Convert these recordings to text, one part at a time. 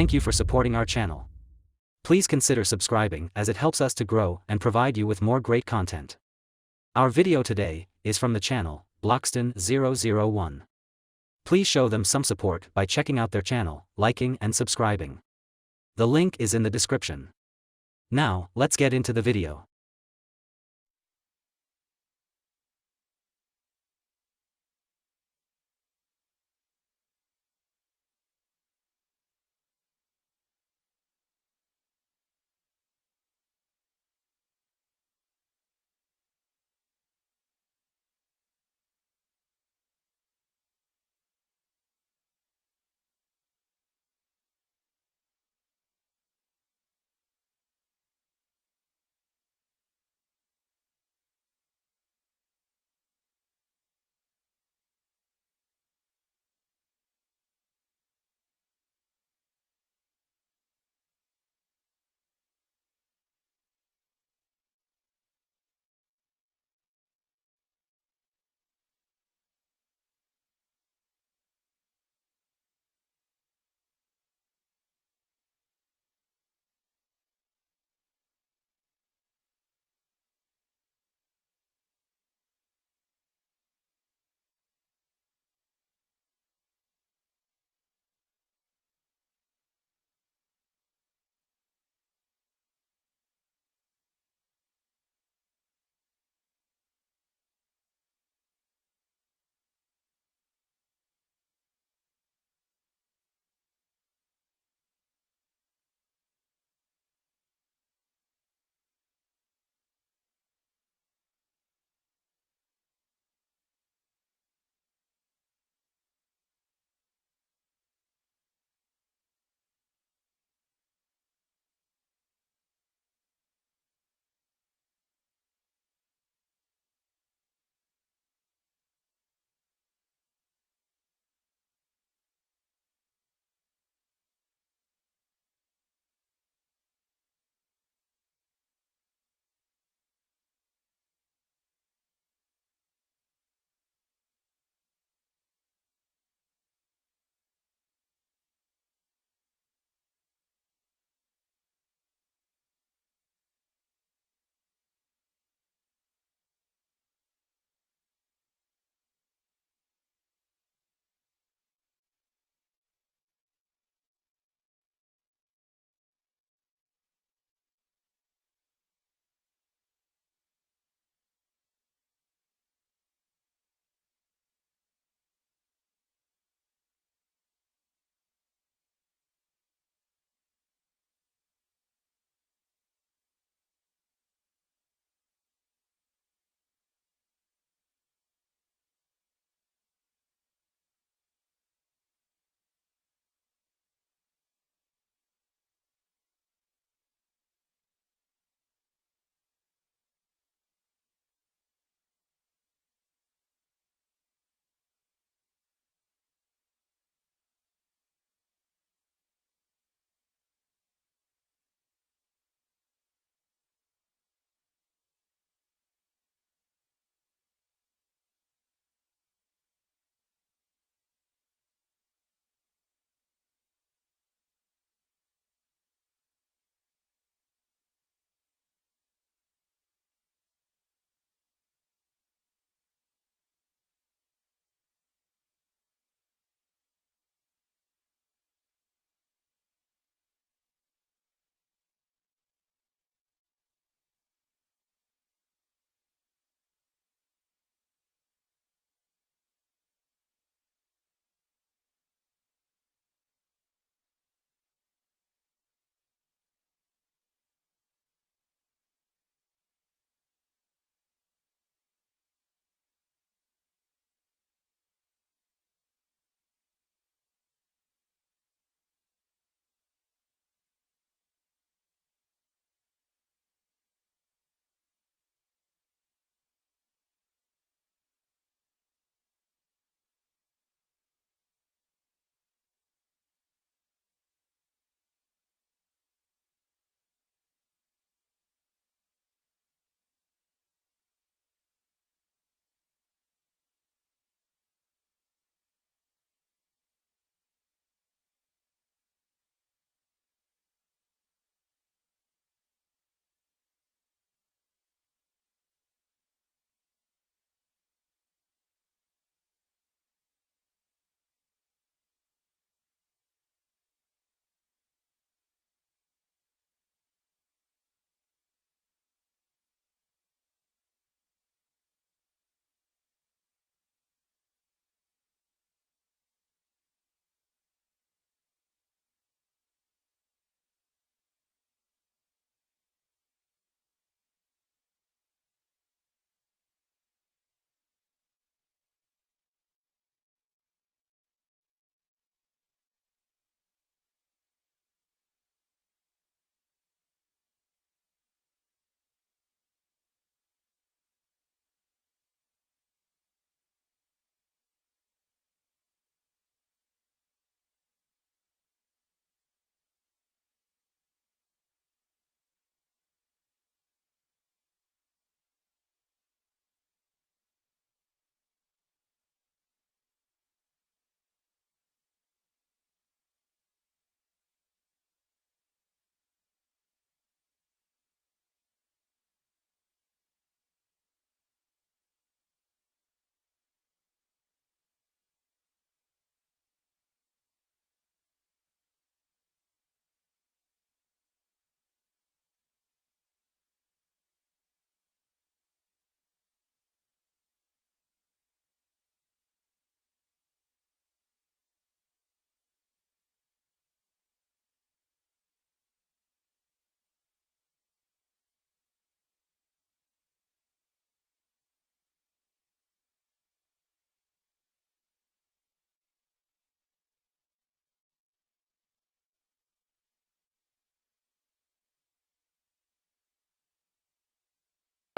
Thank you for supporting our channel. Please consider subscribing as it helps us to grow and provide you with more great content. Our video today is from the channel, Bloxton001. Please show them some support by checking out their channel, liking and subscribing. The link is in the description. Now, let's get into the video.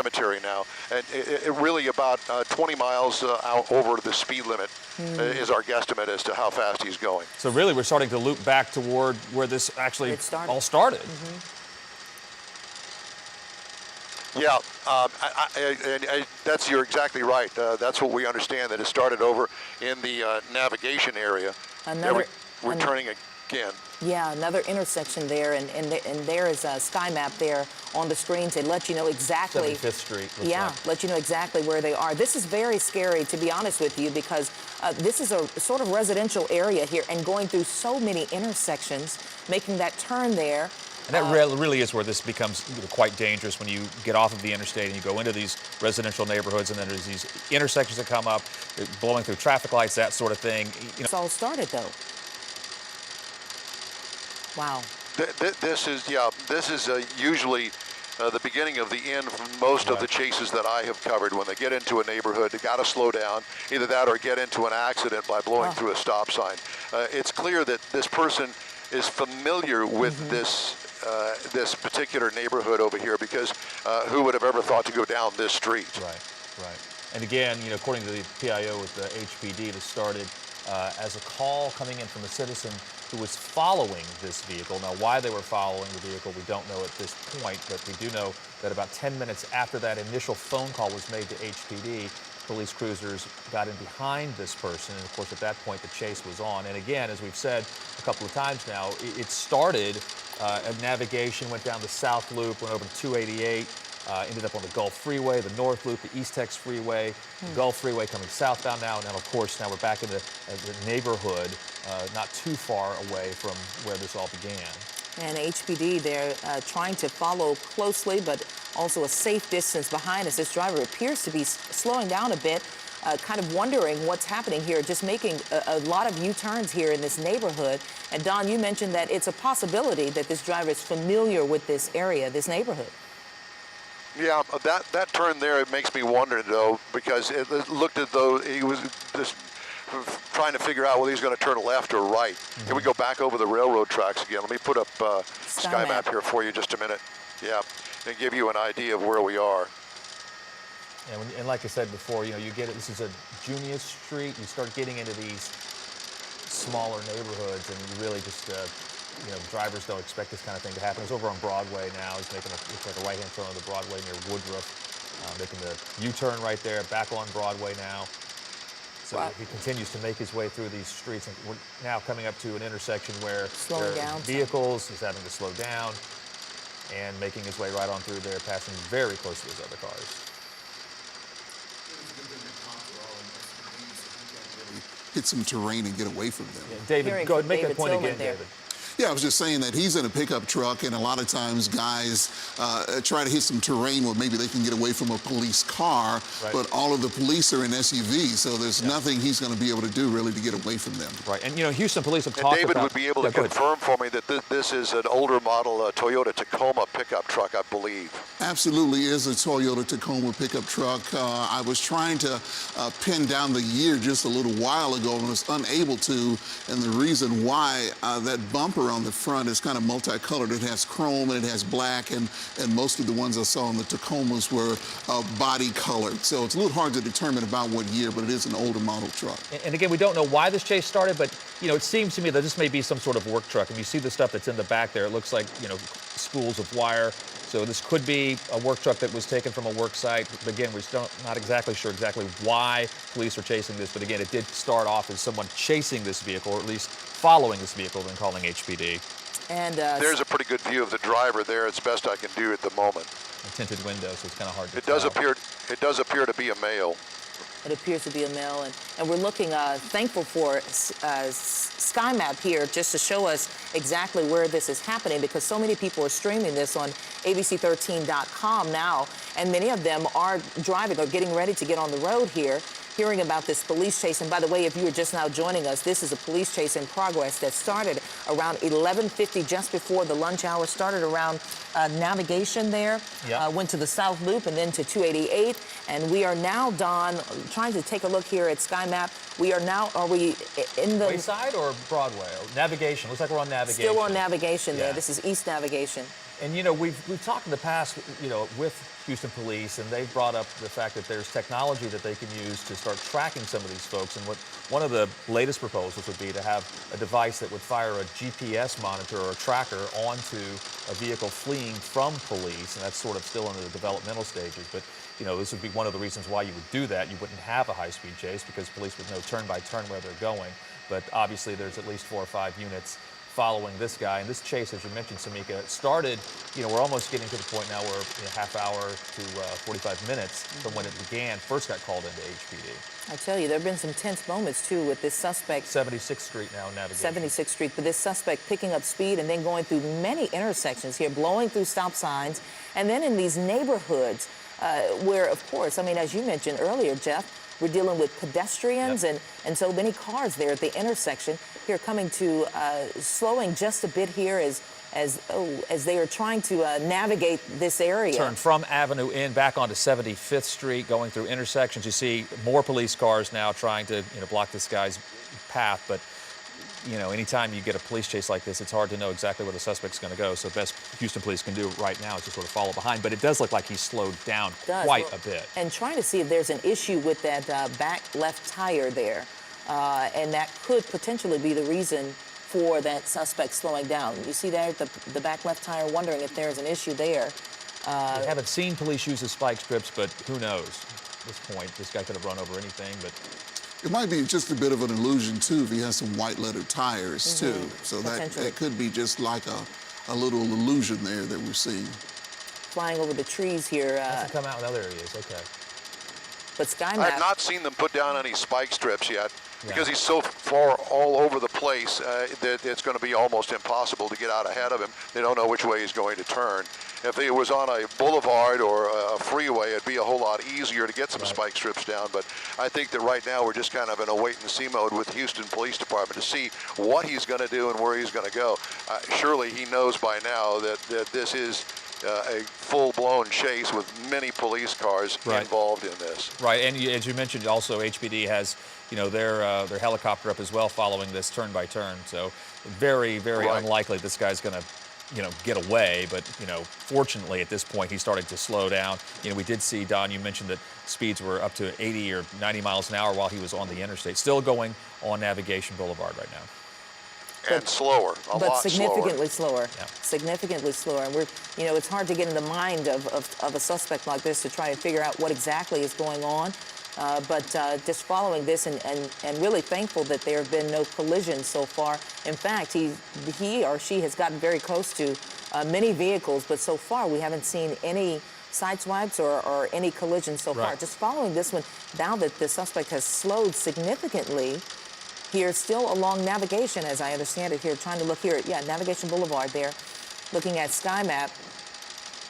cemetery now, and it really about 20 miles out over the speed limit is our guesstimate as to how fast he's going. So really, we're starting to loop back toward where this actually all started. Yeah, you're exactly right. That's what we understand, that it started over in the navigation area. We're turning again. Yeah, another intersection there, and there is a sky map there on the screen to let you know exactly. 75th Street. Yeah, let you know exactly where they are. This is very scary, to be honest with you, because this is a sort of residential area here, and going through so many intersections, making that turn there. And that really is where this becomes quite dangerous, when you get off of the interstate and you go into these residential neighborhoods, and then there's these intersections that come up, blowing through traffic lights, that sort of thing. It's all started, though. Wow. This is usually the beginning of the end for most of the chases that I have covered. When they get into a neighborhood, they got to slow down. Either that or get into an accident by blowing through a stop sign. It's clear that this person is familiar with this particular neighborhood over here, because who would have ever thought to go down this street? Right. And again, according to the PIO with the HPD, this started as a call coming in from a citizen who was following this vehicle. Now, why they were following the vehicle, we don't know at this point, but we do know that about 10 minutes after that initial phone call was made to HPD, police cruisers got in behind this person, and of course at that point the chase was on. And again, as we've said a couple of times now, it started at navigation, went down the South Loop, went over to 288, ended up on the Gulf Freeway, the North Loop, the East Tex Freeway, the Gulf Freeway coming southbound now, and then of course now we're back in the neighborhood, not too far away from where this all began. And HPD, they're trying to follow closely, but also a safe distance behind us. This driver appears to be slowing down a bit, kind of wondering what's happening here, just making a lot of U-turns here in this neighborhood. And Don, you mentioned that it's a possibility that this driver is familiar with this area, this neighborhood. Yeah, that turn there, it makes me wonder, though, because it looked as though he was just trying to figure out whether he's going to turn left or right. Can we go back over the railroad tracks again? Let me put up Sky Map here for you just a minute. Yeah, and give you an idea of where we are. Yeah, and like I said before, you get it. This is a Junius Street. You start getting into these smaller neighborhoods, and you really just, drivers don't expect this kind of thing to happen. It's over on Broadway now. He's making looks like a right-hand turn on the Broadway near Woodruff, making the U-turn right there, back on Broadway now. So he continues to make his way through these streets, and we're now coming up to an intersection where vehicles, he's having to slow down, and making his way right on through there, passing very close to his other cars. Hit some terrain and get away from them. Yeah, David, go ahead, make that point again, David. Yeah, I was just saying that he's in a pickup truck, and a lot of times guys try to hit some terrain where maybe they can get away from a police car, but all of the police are in SUVs, so there's nothing he's going to be able to do really to get away from them. Right, and Houston police have talked about... David would be able to confirm for me that this is an older model Toyota Tacoma pickup truck, I believe. Absolutely is a Toyota Tacoma pickup truck. I was trying to pin down the year just a little while ago and was unable to, and the reason why that bumper on the front is kind of multicolored. It has chrome and it has black, and most of the ones I saw in the Tacomas were body colored. So it's a little hard to determine about what year, but it is an older model truck. And again, we don't know why this chase started, but it seems to me that this may be some sort of work truck. And you see the stuff that's in the back there. It looks like spools of wire. So this could be a work truck that was taken from a work site. But again, we're still not exactly sure why police are chasing this. But again, it did start off as someone chasing this vehicle, or at least following this vehicle, then calling HPD. And there's a pretty good view of the driver there. It's best I can do at the moment. A tinted window, so it's kind of hard to tell. It does appear to be a male. It appears to be a male, and we're looking thankful for Sky Map here just to show us exactly where this is happening, because so many people are streaming this on ABC13.com now, and many of them are driving or getting ready to get on the road here, hearing about this police chase. And by the way, if you are just now joining us, this is a police chase in progress that started around 11:50, just before the lunch hour, started around navigation there, went to the South Loop and then to 288. And we are now, Don, trying to take a look here at Sky Map. We are now, are we in the... Wayside or Broadway? Or navigation, looks like we're on navigation. Still on navigation there. This is East Navigation. And, you know, we've talked in the past, you know, with Houston Police, and they've brought up the fact that there's technology that they can use to start tracking some of these folks. And one of the latest proposals would be to have a device that would fire a GPS monitor or a tracker onto a vehicle fleeing from police, and that's sort of still in the developmental stages. But, you know, this would be one of the reasons why you would do that. You wouldn't have a high-speed chase because police would know turn by turn where they're going. But obviously there's at least 4 or 5 units following this guy. And this chase, as you mentioned, Samika, started, you know, we're almost getting to the point now where half hour to 45 minutes from when it began, first got called into HPD. I tell you, there have been some tense moments, too, with this suspect. 76th Street now in navigation. 76th Street, but this suspect picking up speed and then going through many intersections here, blowing through stop signs, and then in these neighborhoods where, of course, I mean, as you mentioned earlier, Jeff, we're dealing with pedestrians and so many cars there at the intersection. Here coming to slowing just a bit here as they are trying to navigate this area. Turn from Avenue N back onto 75th Street, going through intersections. You see more police cars now trying to, you know, block this guy's path. But, you know, anytime you get a police chase like this, it's hard to know exactly where the suspect's going to go. So the best Houston Police can do right now is to sort of follow behind. But it does look like he's slowed down quite a bit. And trying to see if there's an issue with that back left tire there. And that could potentially be the reason for that suspect slowing down. You see there, the back left tire, wondering if there's an issue there. I haven't seen police use the spike strips, but who knows? At this point, this guy could have run over anything, but... It might be just a bit of an illusion, too, if he has some white leather tires, too. So that could be just like a little illusion there that we're seeing. Flying over the trees here. Hasn't come out in other areas, okay. But SkyMap... I have not seen them put down any spike strips yet. Because he's so far all over the place that it's going to be almost impossible to get out ahead of him. They don't know which way he's going to turn. If it was on a boulevard or a freeway, it'd be a whole lot easier to get some spike strips down. But I think that right now we're just kind of in a wait-and-see mode with the Houston Police Department to see what he's going to do and where he's going to go. Surely he knows by now that this is a full-blown chase with many police cars involved in this. Right, and as you mentioned, also HPD has, you know, their helicopter up as well, following this turn by turn. So very, very unlikely this guy's going to, you know, get away. But, you know, fortunately at this point he's starting to slow down. You know, we did see, Don, you mentioned that speeds were up to 80 or 90 miles an hour while he was on the interstate. Still going on Navigation Boulevard right now. And slower, a lot significantly slower. Yeah. Significantly slower. And we're, you know, it's hard to get in the mind of a suspect like this to try and figure out what exactly is going on. But just following this and really thankful that there have been no collisions so far. In fact, he or she has gotten very close to many vehicles, but so far we haven't seen any side swipes or any collisions so far. Just following this one, now that the suspect has slowed significantly here, still along Navigation, as I understand it here, trying to look here at, Navigation Boulevard there, looking at SkyMap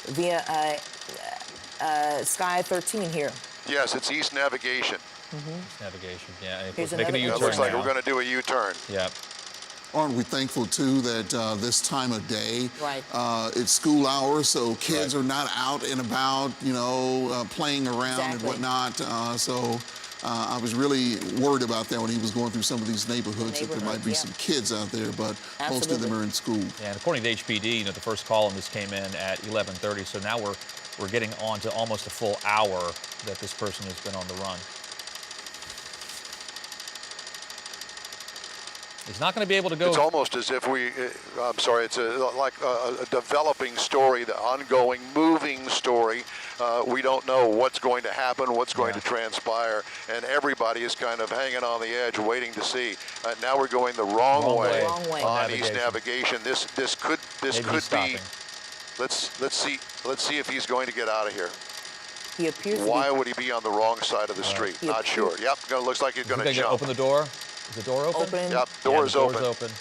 via Sky 13 here. Yes, it's East Navigation. East Navigation, yeah. And Here's making a U-turn. It looks like we're going to do a U-turn. Yeah. Aren't we thankful, too, that this time of day, it's school hours, so kids are not out and about, you know, playing around and whatnot. So I was really worried about that when he was going through some of these neighborhoods that there might be some kids out there, but most of them are in school. Yeah, and according to HPD, you know, the first call on this came in at 11:30, so now we're getting on to almost a full hour that this person has been on the run. He's not going to be able to go. It's almost as if I'm sorry, it's like a developing story, the ongoing, moving story. We don't know what's going to happen, what's going to transpire, and everybody is kind of hanging on the edge, waiting to see. Now we're going the wrong way on East Navigation. This could be. Let's see if he's going to get out of here. He appears. Why would he be on the wrong side of the street? Not sure. Yep, looks like he's going to jump. Open the door. Is the door open? Yep, door is open.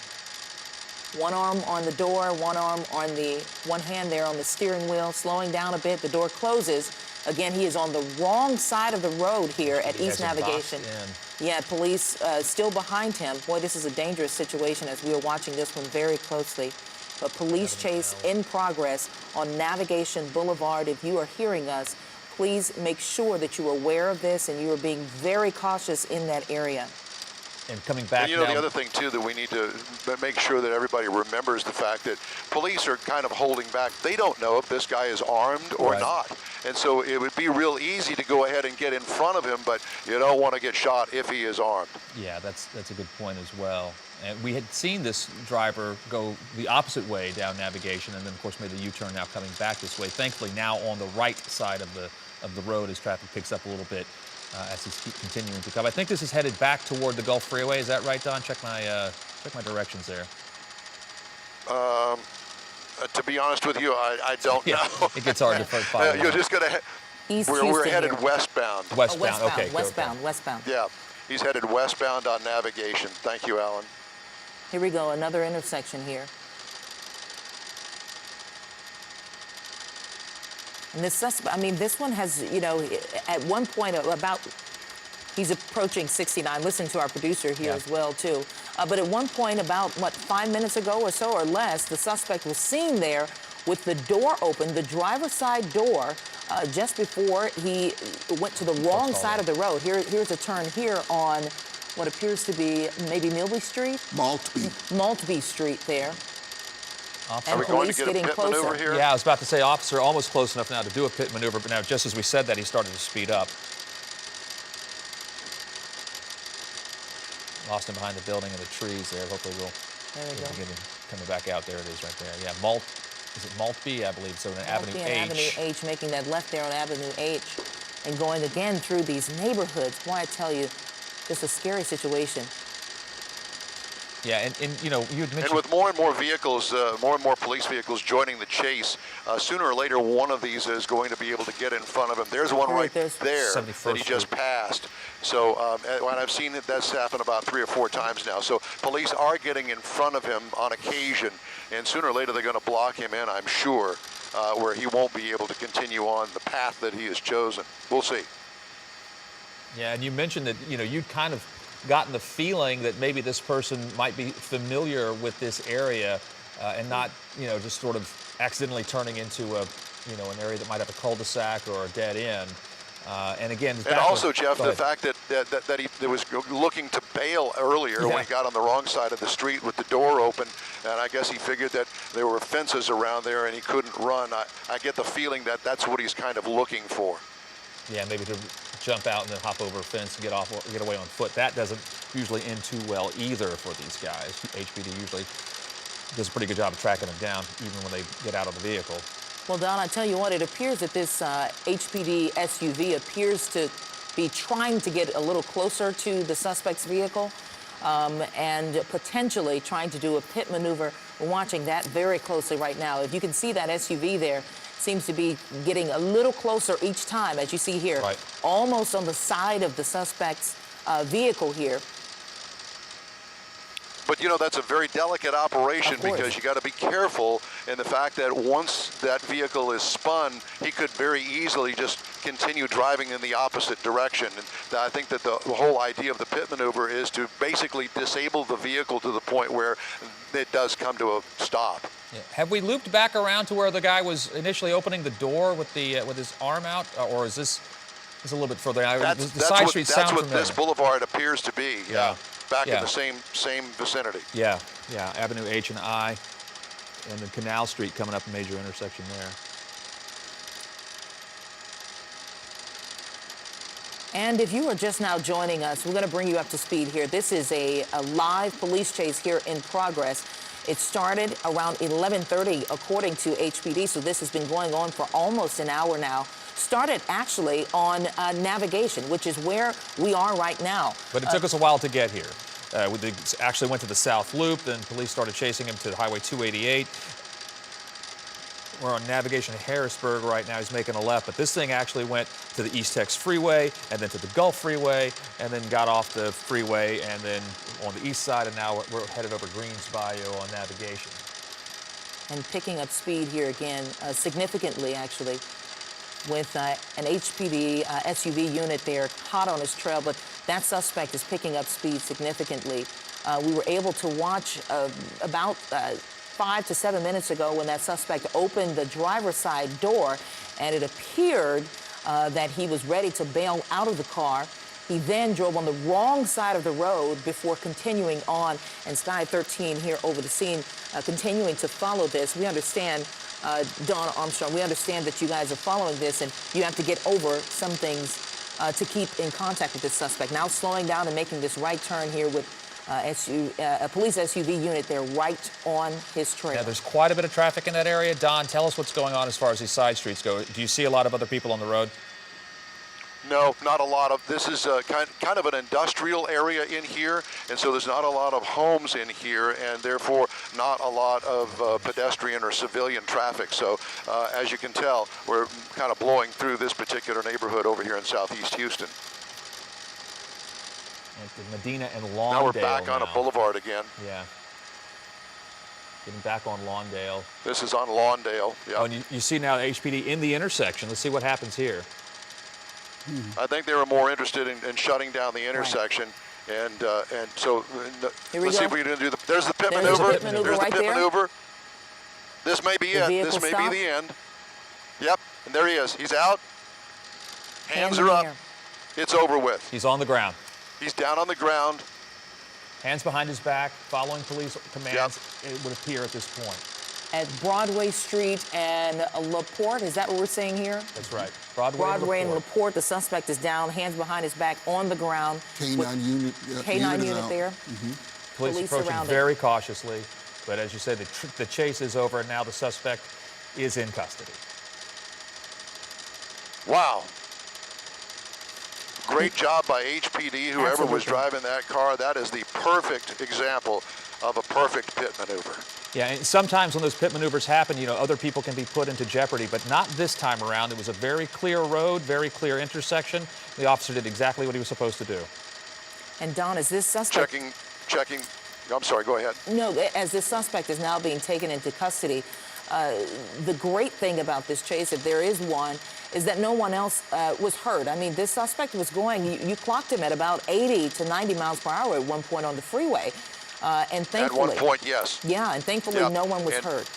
One arm on the door, one arm on one hand there on the steering wheel, slowing down a bit. The door closes. Again, he is on the wrong side of the road here at East Navigation. Yeah, police still behind him. Boy, this is a dangerous situation as we are watching this one very closely. But police chase in progress on Navigation Boulevard. If you are hearing us, please make sure that you are aware of this and you are being very cautious in that area. And coming back And you know, now, the other thing, too, that we need to make sure that everybody remembers the fact that police are kind of holding back. They don't know if this guy is armed or Right. not. And so it would be real easy to go ahead and get in front of him, but you don't want to get shot if he is armed. yeah, that's a good point as well. And we had seen this driver go the opposite way down Navigation, and then of course made the U-turn now coming back this way. Thankfully now on the right side of the road as traffic picks up a little bit as he's continuing to come. I think this is headed back toward the Gulf Freeway. Is that right, Don? Check my directions there. To be honest with you, I don't Yeah, know. it gets hard to follow. You're just going to... East We're Houston headed here. westbound. Westbound. Oh, Okay. westbound, westbound. Yeah, he's headed westbound on Navigation. Thank you, Alan. Here we go, another intersection here. And this suspect, I mean, this one has, you know, at one point he's approaching 69. Listen to our producer here as well, too. But at one point, about, 5 minutes ago or so or less, the suspect was seen there with the door open, the driver's side door, just before he went to the wrong side of the road. Here's a turn here on what appears to be maybe Milby Street? Maltby Street there. Are we going to get a pit maneuver here? Yeah, I was about to say, officer, almost close enough now to do a pit maneuver, but now just as we said that, he started to speed up. Lost him behind the building and the trees there. Hopefully we'll get him coming back out. There it is right there. Yeah, is it Maltby? I believe so. Avenue H. Avenue H, making that left there on Avenue H and going again through these neighborhoods. Boy, I tell you, just a scary situation. Yeah, and you know, you had mentioned... And with more and more vehicles, more and more police vehicles joining the chase, sooner or later one of these is going to be able to get in front of him. There's one right there that he just passed. So, and I've seen that's happened about 3 or 4 times now. So police are getting in front of him on occasion, and sooner or later they're going to block him in, I'm sure, where he won't be able to continue on the path that he has chosen. We'll see. Yeah, and you mentioned that, you know, you'd kind of gotten the feeling that maybe this person might be familiar with this area and not, you know, just sort of accidentally turning into a, you know, an area that might have a cul-de-sac or a dead end. And again, and also, Jeff, the fact that he was looking to bail earlier when he got on the wrong side of the street with the door open, and I guess he figured that there were fences around there and he couldn't run. I get the feeling that that's what he's kind of looking for. Yeah, maybe to jump out and then hop over a fence and get away on foot. That doesn't usually end too well either for these guys. HPD usually does a pretty good job of tracking them down even when they get out of the vehicle. Well, Don, I tell you what, it appears that this HPD SUV appears to be trying to get a little closer to the suspect's vehicle and potentially trying to do a pit maneuver. We're watching that very closely right now. If you can see that SUV there, seems to be getting a little closer each time, as you see here, almost on the side of the suspect's vehicle here. But, you know, that's a very delicate operation because you got to be careful in the fact that once that vehicle is spun, he could very easily just continue driving in the opposite direction. And I think that the whole idea of the pit maneuver is to basically disable the vehicle to the point where it does come to a stop. Yeah. Have we looped back around to where the guy was initially opening the door with the with his arm out, or is this a little bit further? That's what this boulevard appears to be. Yeah. Back in the same vicinity. Yeah, yeah. Avenue H and I, and then Canal Street coming up, a major intersection there. And if you are just now joining us, we're going to bring you up to speed here. This is a live police chase here in progress. It started around 11:30, according to HPD, so this has been going on for almost an hour now. Started actually on Navigation, which is where we are right now. But it took us a while to get here. We actually went to the South Loop, then police started chasing him to Highway 288. We're on Navigation Harrisburg right now. He's making a left, but this thing actually went to the East Tex Freeway and then to the Gulf Freeway and then got off the freeway and then on the east side, and now we're headed over Greens Bayou on Navigation. And picking up speed here again, significantly actually, with an HPD SUV unit there hot on his trail, but that suspect is picking up speed significantly. We were able to watch about 5 to 7 minutes ago when that suspect opened the driver's side door, and it appeared that he was ready to bail out of the car. He then drove on the wrong side of the road before continuing on, and Sky 13 here over the scene, continuing to follow this. We understand, Dawn Armstrong, we understand that you guys are following this, and you have to get over some things to keep in contact with this suspect. Now slowing down and making this right turn here with a police SUV unit there right on his trail. Yeah, there's quite a bit of traffic in that area. Don, tell us what's going on as far as these side streets go. Do you see a lot of other people on the road? No, not a lot of. This is kind of an industrial area in here, and so there's not a lot of homes in here, and therefore not a lot of pedestrian or civilian traffic. So as you can tell, we're kind of blowing through this particular neighborhood over here in southeast Houston. Medina and Lawndale. Now we're back on a boulevard again. Yeah. Getting back on Lawndale. This is on Lawndale. Yeah. Oh, and you see now the HPD in the intersection. Let's see what happens here. I think they were more interested in shutting down the intersection. Right. And so let's see if we can do there's the pit maneuver. There's the pit maneuver. This may be it. This may be the end. Yep. And there he is. He's out. Hands are up. It's over with. He's on the ground. He's down on the ground. Hands behind his back, following police commands, it would appear at this point. At Broadway Street and LaPorte, is that what we're saying here? That's right. Broadway and LaPorte, the suspect is down, hands behind his back, on the ground. K-9 unit. K-9 unit there. Police approaching very cautiously, but as you said, the chase is over, and now the suspect is in custody. Wow. Great job by HPD, whoever was driving that car. That is the perfect example of a perfect pit maneuver. Yeah, and sometimes when those pit maneuvers happen, you know, other people can be put into jeopardy, but not this time around. It was a very clear road, very clear intersection. The officer did exactly what he was supposed to do. And Don, is this suspect... Checking. I'm sorry, go ahead. No, as this suspect is now being taken into custody, the great thing about this chase, if there is one, is that no one else was hurt. I mean, this suspect was going, you clocked him at about 80 to 90 miles per hour at one point on the freeway. And thankfully... At one point, yes. Yeah, and thankfully no one was hurt.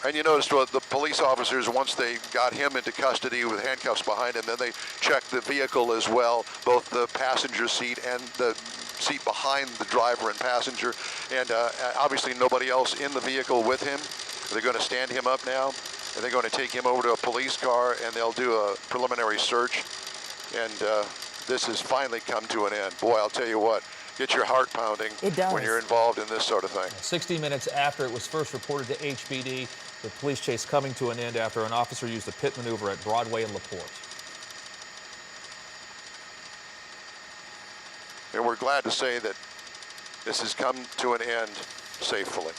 And you noticed what the police officers, once they got him into custody with handcuffs behind him, then they checked the vehicle as well, both the passenger seat and the seat behind the driver and passenger. And obviously nobody else in the vehicle with him. They're going to stand him up now, and they're going to take him over to a police car, and they'll do a preliminary search. And this has finally come to an end. Boy, I'll tell you what, get your heart pounding when you're involved in this sort of thing. 60 minutes after it was first reported to HPD, the police chase coming to an end after an officer used a pit maneuver at Broadway and LaPorte. And we're glad to say that this has come to an end safely.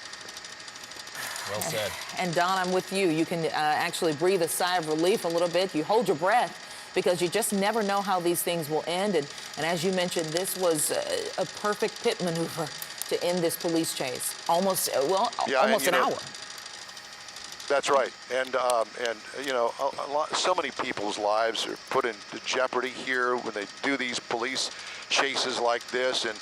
Well said. And Don, I'm with you. You can actually breathe a sigh of relief a little bit. You hold your breath because you just never know how these things will end. And as you mentioned, this was a perfect pit maneuver to end this police chase. Almost an hour. That's right, and you know, so many people's lives are put into jeopardy here when they do these police chases like this, and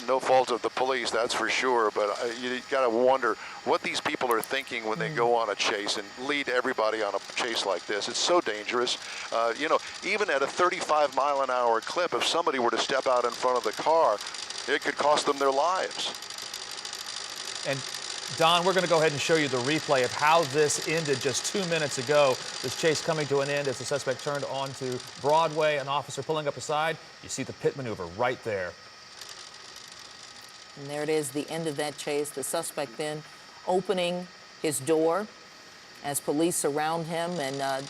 no fault of the police, that's for sure. But you got to wonder what these people are thinking when they go on a chase and lead everybody on a chase like this. It's so dangerous. You know, even at a 35-mile-an-hour clip, if somebody were to step out in front of the car, it could cost them their lives. And Don, we're going to go ahead and show you the replay of how this ended just 2 minutes ago. This chase coming to an end as the suspect turned onto Broadway. An officer pulling up aside. You see the pit maneuver right there. And there it is, the end of that chase. The suspect then opening his door as police surround him, and a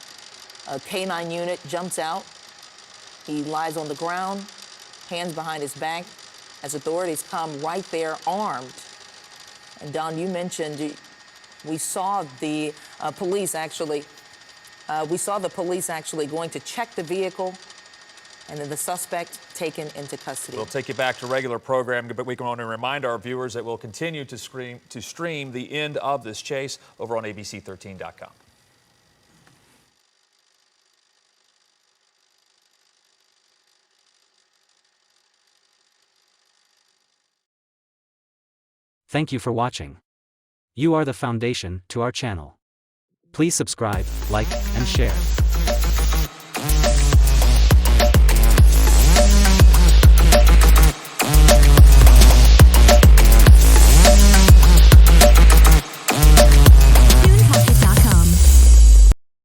K-9 unit jumps out. He lies on the ground, hands behind his back, as authorities come right there armed. And Don, you mentioned we saw the police actually going to check the vehicle, and then the suspect taken into custody. We'll take you back to regular programming, but we can want to remind our viewers that we'll continue to stream the end of this chase over on ABC13.com. Thank you for watching. You are the foundation to our channel. Please subscribe, like, and share.